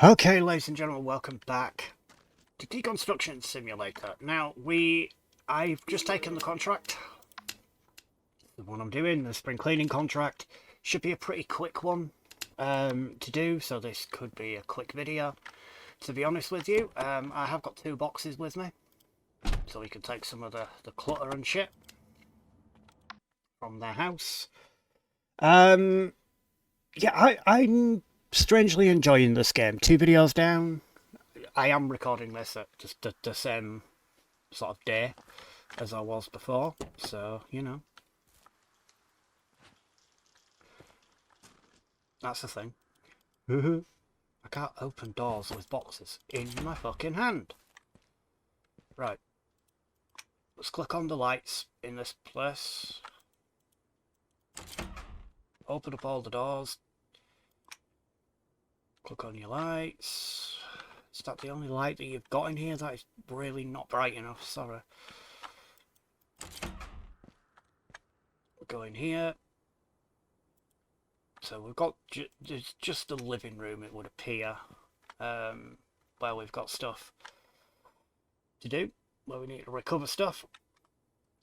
Okay, ladies and gentlemen, welcome back to Deconstruction Simulator. Now, I've just taken the contract, the one I'm doing, the spring cleaning contract. Should be a pretty quick one to do, so this could be a quick video. To be honest with you, I have got 2 boxes with me, so we can take some of the clutter and shit from their house. Yeah, I'm strangely enjoying this game. 2 videos down. I am recording this at just the same sort of day as I was before, so, you know. That's the thing. I can't open doors with boxes in my fucking hand. Right. Let's click on the lights in this place. Open up all the doors. Click on your lights. Is that the only light that you've got in here? That is really not bright enough, sorry. We'll go in here. So we've got just the living room, it would appear, where we've got stuff to do, where we need to recover stuff.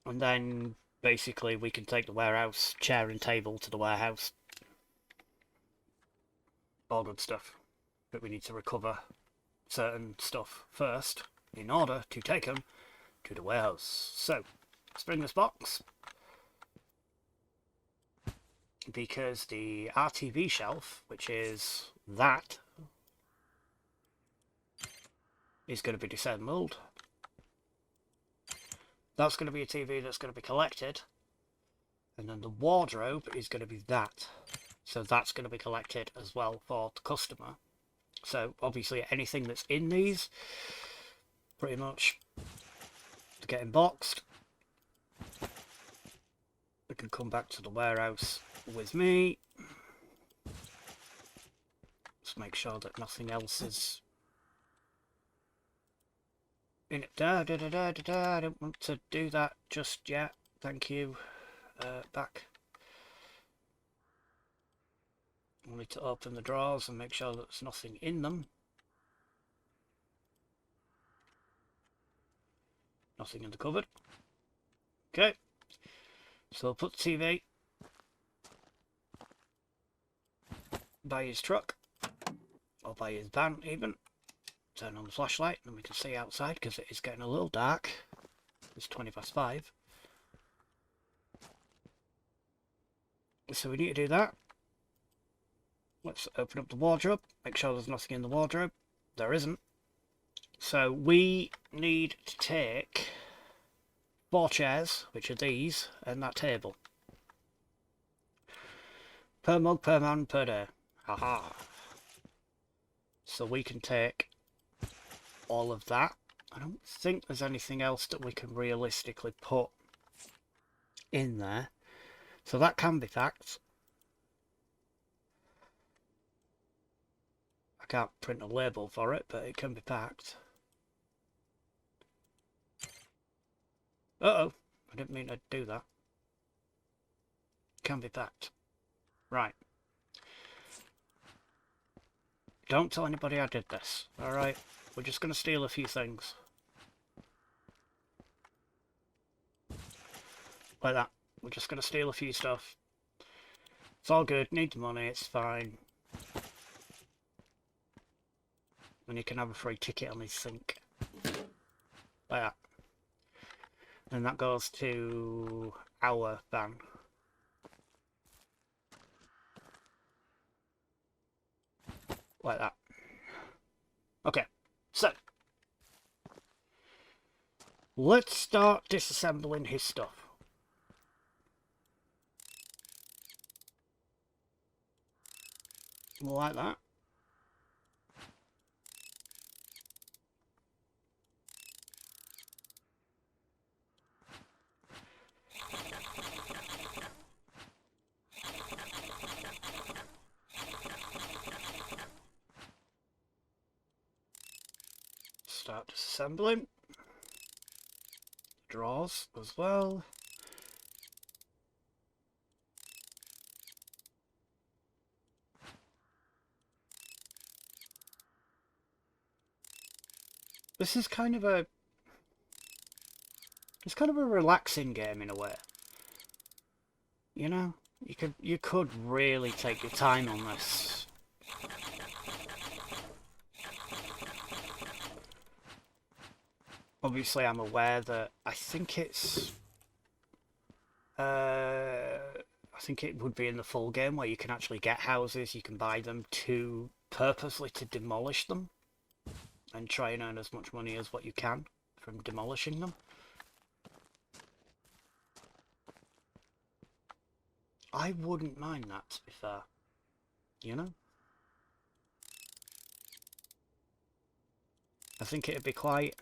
And then basically we can take the warehouse chair and table to the warehouse. All good stuff. But we need to recover certain stuff first in order to take them to the warehouse. So, let's bring this box. Because the RTV shelf, which is that, is going to be disassembled. That's going to be a TV that's going to be collected. And then the wardrobe is going to be that. So that's going to be collected as well for the customer. So obviously anything that's in these, pretty much, to get boxed. We can come back to the warehouse with me. Just make sure that nothing else is in it. I don't want to do that just yet. Thank you. Back. I need to open the drawers and make sure that there's nothing in them. Nothing in the cupboard. Okay. So I'll put the TV by his truck, or by his van even. Turn on the flashlight and we can see outside because it is getting a little dark. It's 5:20. So we need to do that. Let's open up the wardrobe, make sure there's nothing in the wardrobe. There isn't. So we need to take 4 chairs, which are these, and that table. Per mug, per man, per day. Haha. So we can take all of that. I don't think there's anything else that we can realistically put in there. So that can be packed. I can't print a label for it, but it can be packed. Uh-oh, I didn't mean to do that. Can be packed. Right. Don't tell anybody I did this, alright? We're just going to steal a few things. Like that. We're just going to steal a few stuff. It's all good, need the money, it's fine. And you can have a free ticket on his sink. Like that. And that goes to our van. Like that. Okay, so let's start disassembling his stuff. Like that. Start disassembling. Drawers as well. This is kind of a... It's kind of a relaxing game in a way. You know? You could really take your time on this. Obviously, I'm aware that I think it's... I think it would be in the full game where you can actually get houses, you can buy them purposely to demolish them and try and earn as much money as what you can from demolishing them. I wouldn't mind that, to be fair. You know? I think it'd be quite...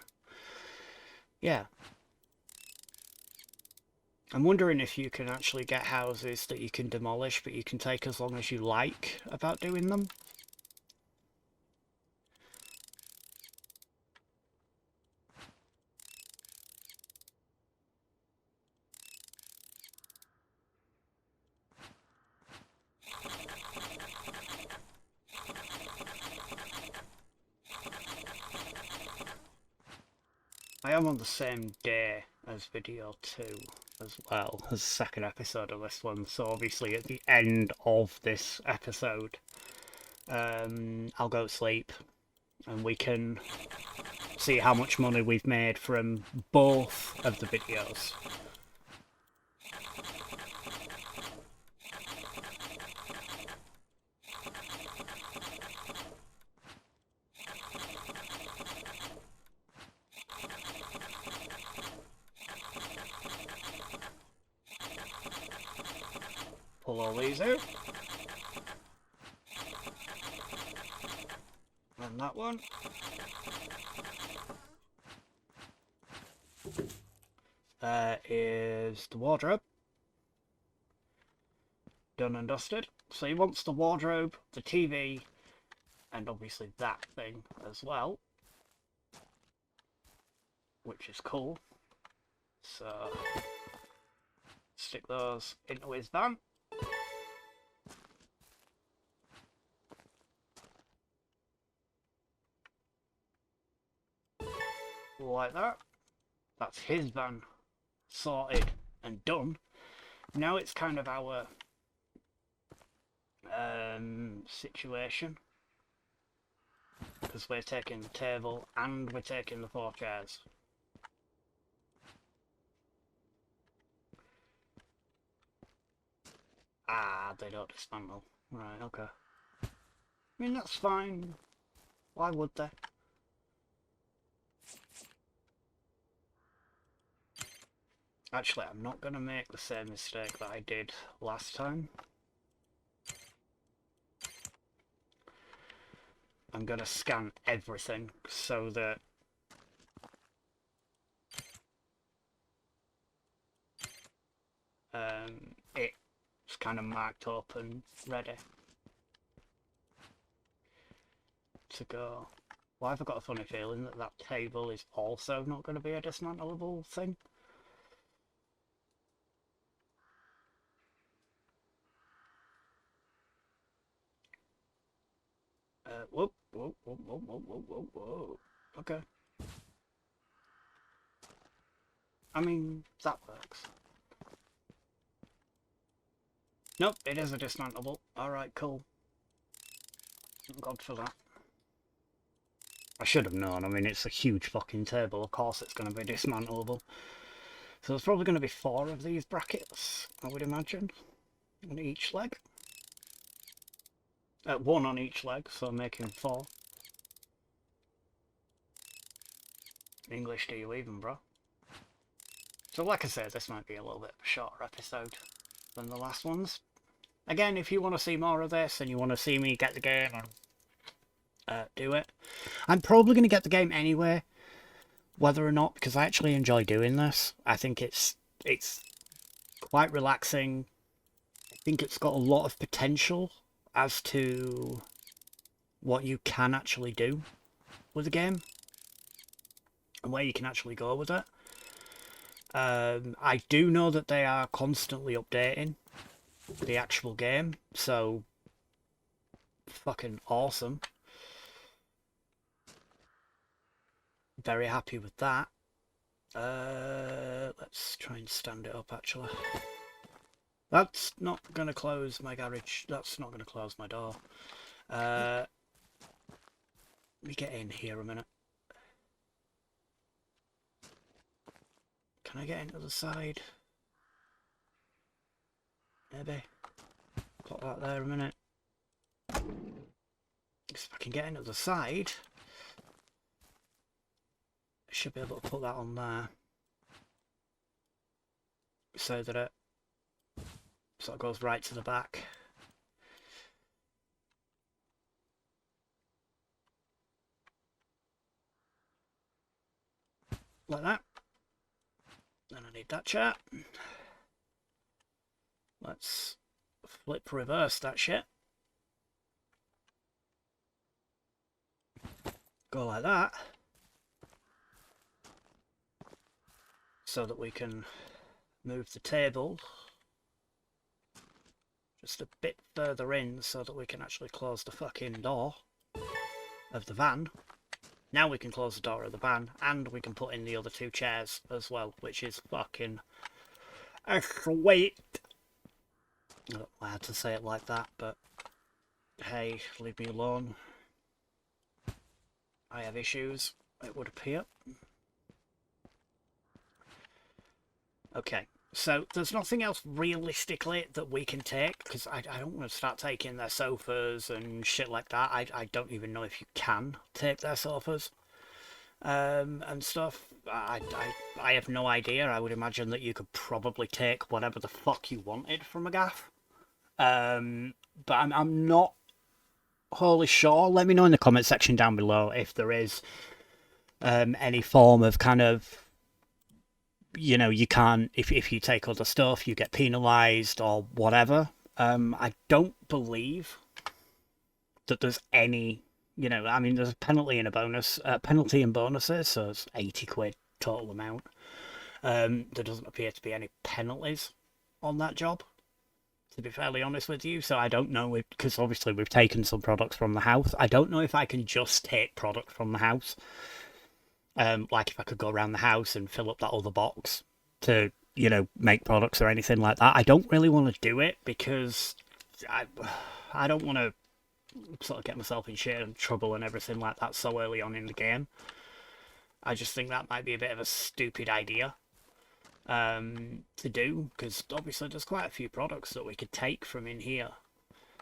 Yeah. I'm wondering if you can actually get houses that you can demolish, but you can take as long as you like about doing them. I am on the same day as video 2 as well, as the second episode of this one, so obviously at the end of this episode I'll go to sleep and we can see how much money we've made from both of the videos. Pull all these out. And that one. There is the wardrobe. Done and dusted. So he wants the wardrobe, the TV, and obviously that thing as well. Which is cool. So stick those into his van. Like that. That's his van sorted and done. Now it's kind of our situation, because we're taking the table and we're taking the 4 chairs. Ah, they don't dismantle. Right, okay. I mean, that's fine. Why would they? Actually, I'm not going to make the same mistake that I did last time. I'm going to scan everything so that it's kind of marked up and ready to go. Why have I got a funny feeling that that table is also not going to be a dismantleable thing? Whoop, whoop, whoop, whoop, whoop, whoop, whoop, whoop. Okay. I mean, that works. Nope, it is a dismantleable. Alright, cool. Thank God for that. I should have known. I mean, it's a huge fucking table. Of course it's going to be dismantleable. So there's probably going to be 4 of these brackets, I would imagine, on each leg. 1 on each leg, so making 4. English do you even, bro? So like I said, this might be a little bit of a shorter episode than the last ones. Again, if you want to see more of this and you want to see me get the game and do it, I'm probably going to get the game anyway, whether or not, because I actually enjoy doing this. I think it's quite relaxing. I think it's got a lot of potential as to what you can actually do with the game and where you can actually go with it. I do know that they are constantly updating the actual game, so fucking awesome. very happy with that. Let's try and stand it up, actually. That's not going to close my garage. That's not going to close my door. Let me get in here a minute. Can I get into the side? Maybe. Put that there a minute. If I can get into the side, I should be able to put that on there. So that it sort of goes right to the back. Like that. Then I need that chair. Let's flip reverse that shit. Go like that. So that we can move the table just a bit further in so that we can actually close the fucking door of the van. Now we can close the door of the van and we can put in the other two chairs as well, which is fucking sweet. Oh, I had to say it like that, but hey, leave me alone. I have issues, it would appear. Okay, so there's nothing else realistically that we can take, because I don't want to start taking their sofas and shit like that. I don't even know if you can take their sofas and stuff. I have no idea. I would imagine that you could probably take whatever the fuck you wanted from a gaff. But I'm not wholly sure. Let me know in the comment section down below if there is any form of kind of, you know, you can't, if you take other stuff, you get penalised or whatever. I don't believe that there's any, you know, I mean, there's a penalty and a bonus, penalty and bonuses, so it's 80 quid total amount. There doesn't appear to be any penalties on that job, to be fairly honest with you. So I don't know, because obviously we've taken some products from the house. I don't know if I can just take product from the house. Like if I could go around the house and fill up that other box to, you know, make products or anything like that. I don't really want to do it because I don't want to sort of get myself in shit and trouble and everything like that so early on in the game. I just think that might be a bit of a stupid idea to do, because obviously there's quite a few products that we could take from in here.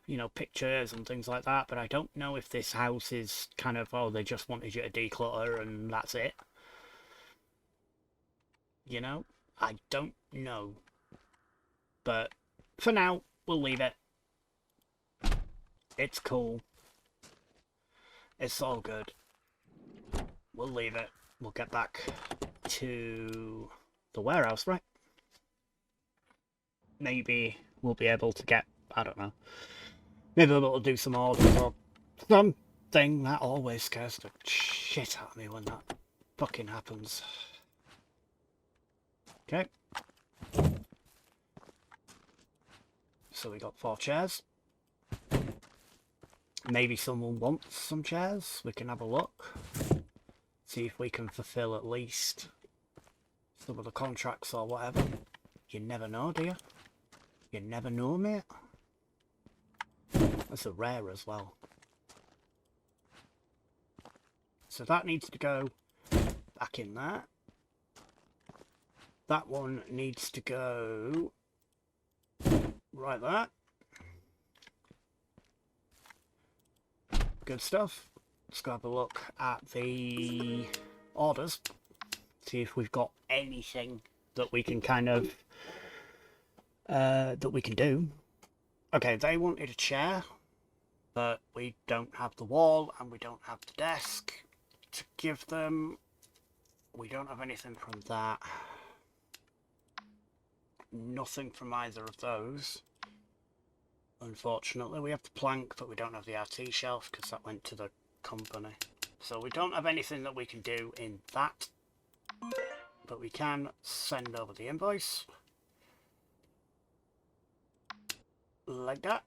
You know, pictures and things like that, but I don't know if this house is kind of, oh, they just wanted you to declutter and that's it. You know? I don't know. But for now, we'll leave it. It's cool. It's all good. We'll leave it. We'll get back to the warehouse, right? Maybe we'll be able to get, I don't know, maybe we'll be able to do some orders or something. That always scares the shit out of me when that fucking happens. Okay. So we got 4 chairs. Maybe someone wants some chairs. We can have a look. See if we can fulfill at least some of the contracts or whatever. You never know, do you? You never know, mate. That's a rare as well. So that needs to go back in there. That one needs to go right there. Good stuff. Let's go have a look at the orders. See if we've got anything that we can kind of that we can do. Okay, they wanted a chair, but we don't have the wall and we don't have the desk to give them. We don't have anything from that. Nothing from either of those. Unfortunately, we have the plank, but we don't have the RT shelf because that went to the company. So we don't have anything that we can do in that, but we can send over the invoice. Like that.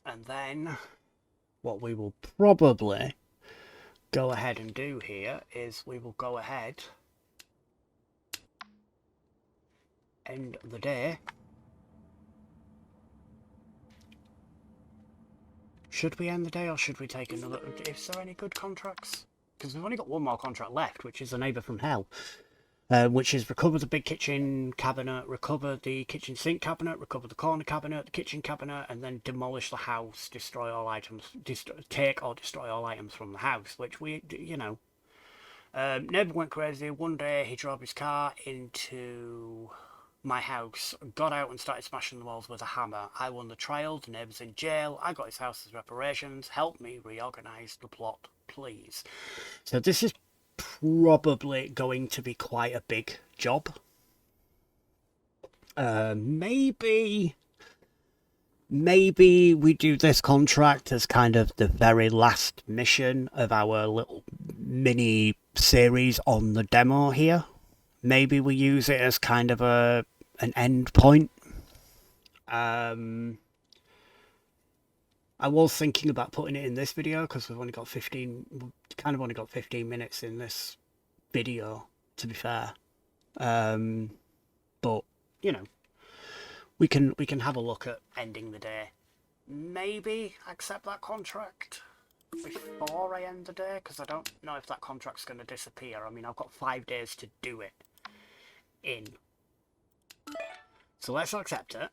And then what we will probably go ahead and do here is we will go ahead, end the day. Should we end the day or should we take another? Is there any good contracts? Because we've only got one more contract left, which is a neighbour from hell. Which is recover the big kitchen cabinet, recover the kitchen sink cabinet, recover the corner cabinet, the kitchen cabinet, and then demolish the house, destroy all items, take or destroy all items from the house, which we, you know. Neighbour went crazy. One day he drove his car into my house, got out and started smashing the walls with a hammer. I won the trial, the neighbour's in jail, I got his house as reparations, help me reorganise the plot, please. So this is probably going to be quite a big job. Maybe we do this contract as kind of the very last mission of our little mini series on the demo here. Maybe we use it as kind of an end point. I was thinking about putting it in this video because we've only got 15 minutes in this video, to be fair. But you know, we can have a look at ending the day. Maybe accept that contract before I end the day, because I don't know if that contract's going to disappear. I mean, I've got 5 days to do it in. So let's accept it.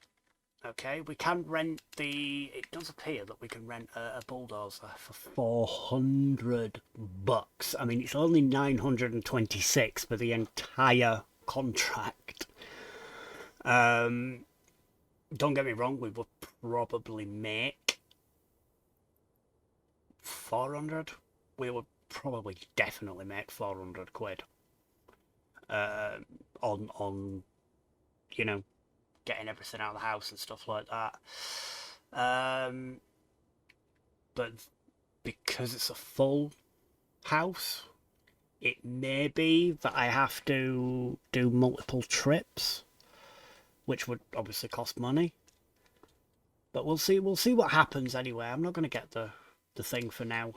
Okay, we can rent the... It does appear that we can rent a bulldozer for $400. I mean, it's only 926 for the entire contract. Don't get me wrong, we would probably make 400. We would probably definitely make 400 quid. On you know, getting everything out of the house and stuff like that. But because it's a full house, it may be that I have to do multiple trips, which would obviously cost money. But we'll see what happens anyway. I'm not going to get the thing for now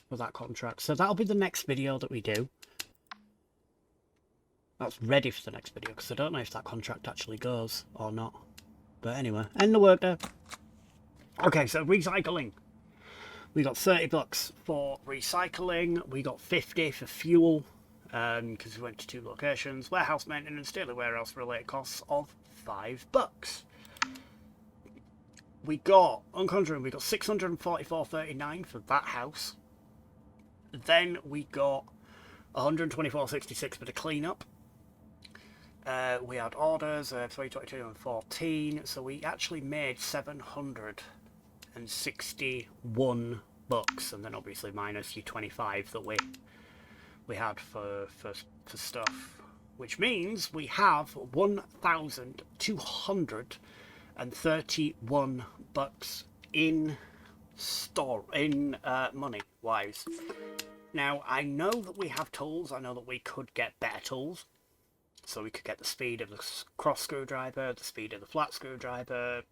for that contract. So that'll be the next video that we do. That's ready for the next video, because I don't know if that contract actually goes or not. But anyway, end the work there. Okay, so recycling. We got $30 for recycling. We got 50 for fuel, because we went to 2 locations. Warehouse maintenance, daily warehouse related costs of $5. We got, on contrary, we got $644.39 for that house. Then we got $124.66 for the cleanup. We had orders of 322 and 14, so we actually made $761, and then obviously minus your 25 that we had for stuff, which means we have $1,231 in store, in money wise. Now I know that we have tools. I know that we could get better tools. So we could get the speed of the cross screwdriver, the speed of the flat screwdriver,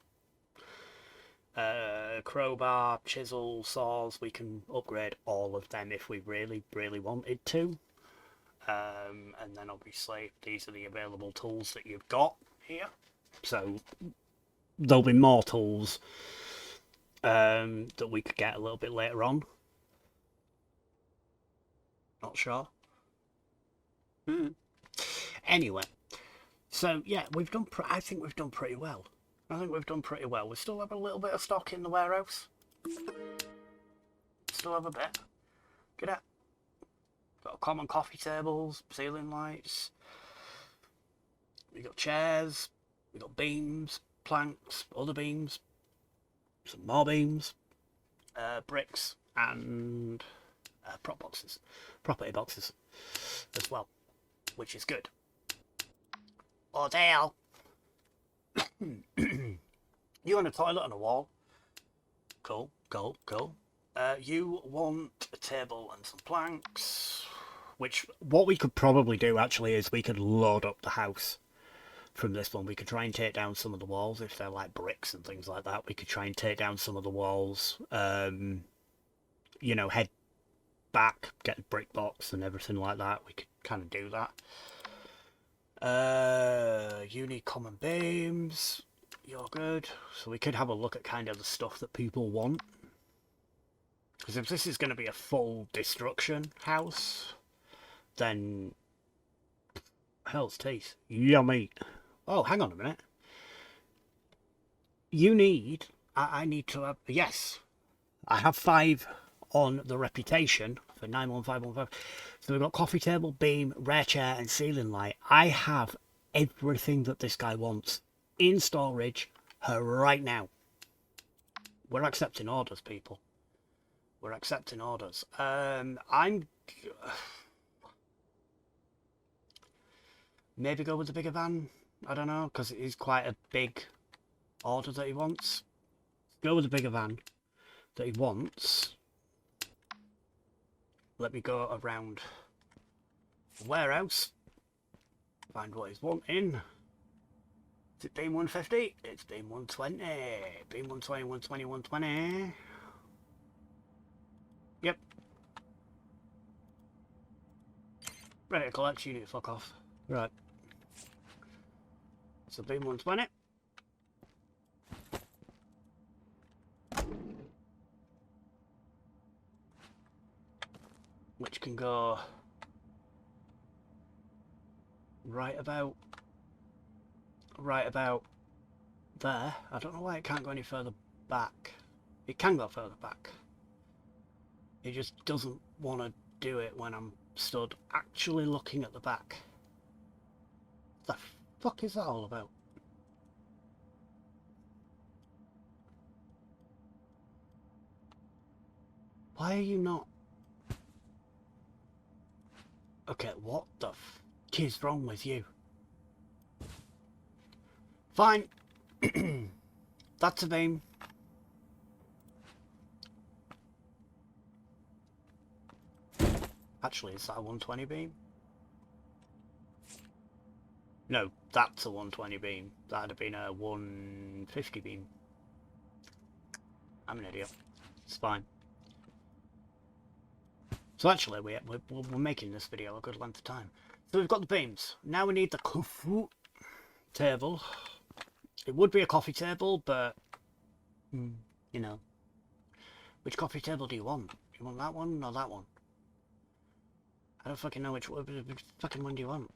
crowbar, chisel, saws. We can upgrade all of them if we really, really wanted to. And then obviously these are the available tools that you've got here. So there'll be more tools that we could get a little bit later on. Not sure. Anyway, so yeah, we've done. I think we've done pretty well. We still have a little bit of stock in the warehouse. Still have a bit. Get out. Got common coffee tables, ceiling lights. We got chairs. We got beams, planks, other beams, some more beams, bricks, and property boxes as well, which is good. Ordale. You want a toilet and a wall? Cool. You want a table and some planks, which what we could probably do actually is we could load up the house from this one. We could try and take down some of the walls if they're like bricks and things like that. We could try and take down some of the walls, you know, head back, get the brick box and everything like that, we could kind of do that. You need common beams. You're good. So we could have a look at kind of the stuff that people want. Because if this is going to be a full destruction house, then hell's teeth. Yummy. Oh, hang on a minute. You need... I need to have... Yes. I have 5 on the reputation for 91515. So we've got coffee table, beam, rare chair and ceiling light. I have everything that this guy wants in storage right now. We're accepting orders, people. We're accepting orders. I'm... Maybe go with the bigger van. I don't know, because it is quite a big order that he wants. Go with the bigger van that he wants. Let me go around the warehouse. Find what he's wanting. Is it beam 150? It's beam 120. Beam 120, 120, 120. Yep. Ready to collect, you need to fuck off. Right. So beam 120. Which can go right about there. I don't know why it can't go any further back. It can go further back. It just doesn't want to do it when I'm stood actually looking at the back. What the fuck is that all about? Why are you not? Okay, what the fuck is wrong with you? Fine. That's a beam. Actually, is that a 120 beam? No, that's a 120 beam. That'd have been a 150 beam. I'm an idiot. It's fine. So actually, we're making this video a good length of time. So we've got the beams. Now we need the coffee table. It would be a coffee table, but you know, which coffee table do you want? Do you want that one or that one? I don't fucking know which fucking one do you want.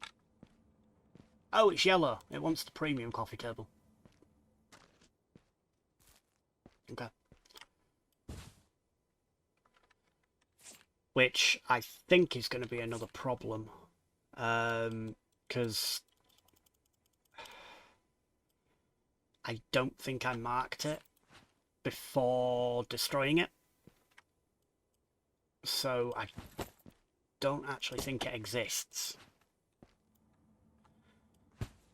Oh, it's yellow. It wants the premium coffee table. Okay. Which I think is going to be another problem. Because I don't think I marked it before destroying it. So I don't actually think it exists.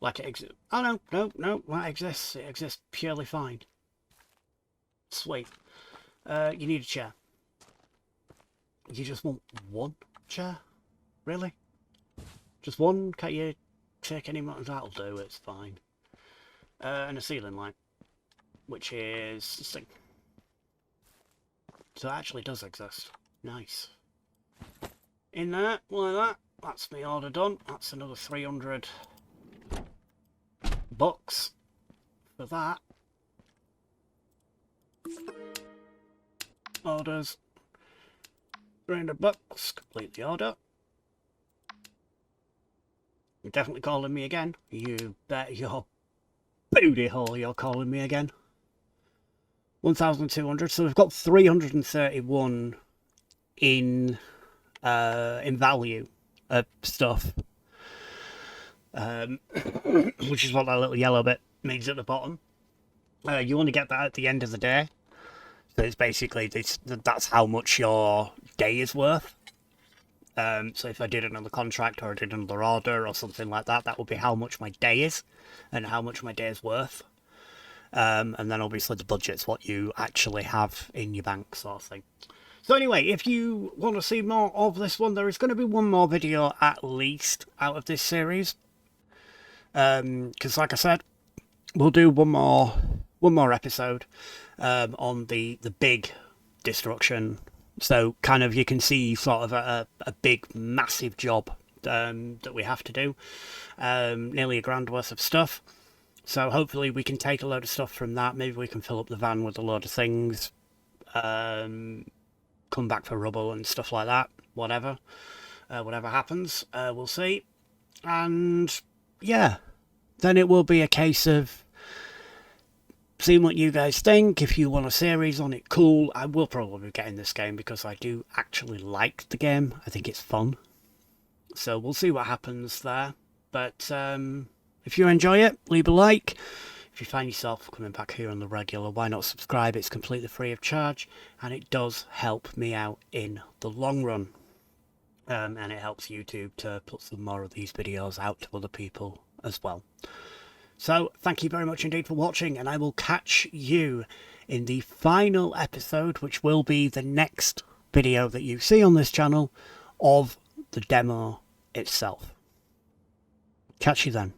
Like it exists. Oh no, it exists. It exists purely fine. Sweet. You need a chair. You just want one chair? Really? Just one? Can't you take any more? That'll do, it's fine. And a ceiling light, which is this thing. So it actually does exist. Nice. In there, like that. That's my order done. That's another 300 bucks for that. Orders. 300 bucks. Complete the order. You're definitely calling me again. You bet your booty hole you're calling me again. 1,200. So we've got 331 in value of stuff. Which is what that little yellow bit means at the bottom. You want to get that at the end of the day. So it's basically, that's how much your day is worth. So if I did another contract or I did another order or something like that, that would be how much my day is and how much my day is worth. And then obviously the budget's what you actually have in your bank, sort of thing. So anyway, if you want to see more of this one, there is going to be one more video at least out of this series. Because like I said, we'll do one more episode on the big destruction So kind of you can see sort of a big, massive job that we have to do. Nearly £1,000 worth of stuff. So hopefully we can take a load of stuff from that. Maybe we can fill up the van with a load of things. Come back for rubble and stuff like that. Whatever. Whatever happens, we'll see. And yeah, then it will be a case of seeing what you guys think. If you want a series on it, cool. I will probably get in this game because I do actually like the game. I think it's fun. So we'll see what happens there. But if you enjoy it, leave a like. If you find yourself coming back here on the regular, why not subscribe? It's completely free of charge, and it does help me out in the long run. And it helps YouTube to put some more of these videos out to other people as well. So thank you very much indeed for watching, and I will catch you in the final episode, which will be the next video that you see on this channel of the demo itself. Catch you then.